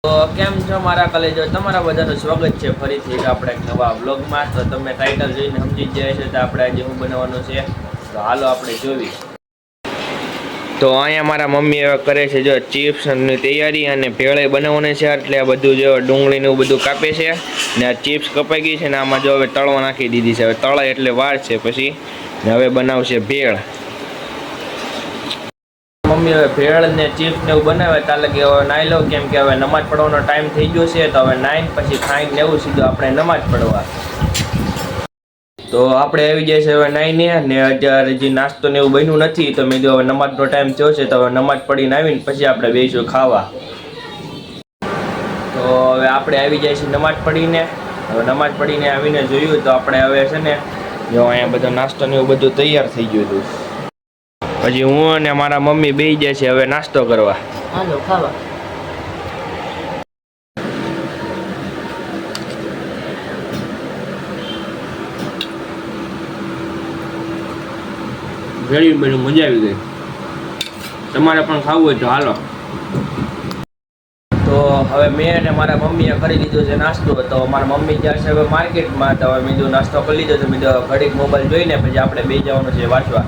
તો કેમ છો મારા કલેજો, તમારા બધાનું સ્વાગત છે ફરીથી આપણે એક નવા વ્લોગમાં। તો તમે ટાઇટલ જોઈને સમજી જ જાય છે તો આપણે આજે શું બનવાનું છે, તો હાલો આપણે જોવી। તો અહીંયા મારા મમ્મી હવે કરે છે જો ચિપ્સની તૈયારી અને ભેળે બનાવવાની છે, એટલે આ બધું જો ડુંગળીને એવું બધું કાપે છે ને આ ચિપ્સ કપાઈ ગઈ છે ને આમાં જો હવે તળવા નાખી દીધી છે। હવે તળાય એટલે વાર છે પછી ને હવે બનાવશે ભેળ। મમ્મી હવે ભેળ ને ચિપ્સ ને એવું બનાવે તાલે કે હવે નાઈ લઉં, કેમ કે હવે નમાજ પડવાનો ટાઈમ થઈ ગયો છે। તો હવે નાઈને પછી ખાઈને લેવું સીધું આપણે નમાજ પડવા। તો આપણે આવી જાય છે હવે નાઈને ને અત્યારે જે નાસ્તો ને એવું બન્યું નથી, તો મેં હવે નમાજનો ટાઈમ થયો છે તો હવે નમાજ પડીને આવીને પછી આપણે બેસીશું ખાવા। તો હવે આપણે આવી જાય છે નમાજ પડીને। હવે નમાજ પડીને આવીને જોયું તો આપણે હવે છે ને જો અહીંયા બધો નાસ્તો ને એવું બધું તૈયાર થઈ ગયું હતું। પછી હું અને મારા મમ્મી બેસી જાય છે હવે નાસ્તો કરવા। હાલો ખાવા। ઘણી બધી મજા આવી ગઈ, તમારે પણ ખાવું હોય તો હાલો। તો હવે મેં અને મારા મમ્મીએ કરી લીધો છે નાસ્તો। તો મારા મમ્મી ગયા છે હવે માર્કેટમાં, તો હવે મેં નાસ્તો કરી લીધો છે। મેં ઘડીક મોબાઈલ જોઈને પછી આપણે બે જવાનું છે વાંચવા,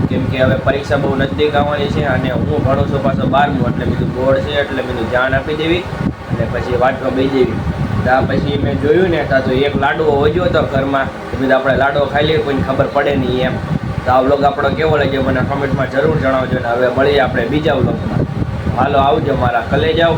કેમ કે હવે પરીક્ષા બહુ નજદીક આવવાની છે અને હું ભણું છું પાછો 12મું, એટલે મેં બોર્ડ છે એટલે મેં ધ્યાન આપી દેવી અને પછી વાંચવા બે જેવી। ત્યાં પછી મેં જોયું ને તો એક લાડવો વધ્યો હતો ઘરમાં, તો મેં આપણે લાડવો ખાઈ લઈએ, કોઈને ખબર પડે નહીં એમ। તો આ વ્લોગ આપણો કેવો લાગ્યો મને કમેન્ટમાં જરૂર જણાવજો ને હવે મળીએ આપણે બીજા વ્લોગમાં। હાલો આવજો મારા કલેજાઓ।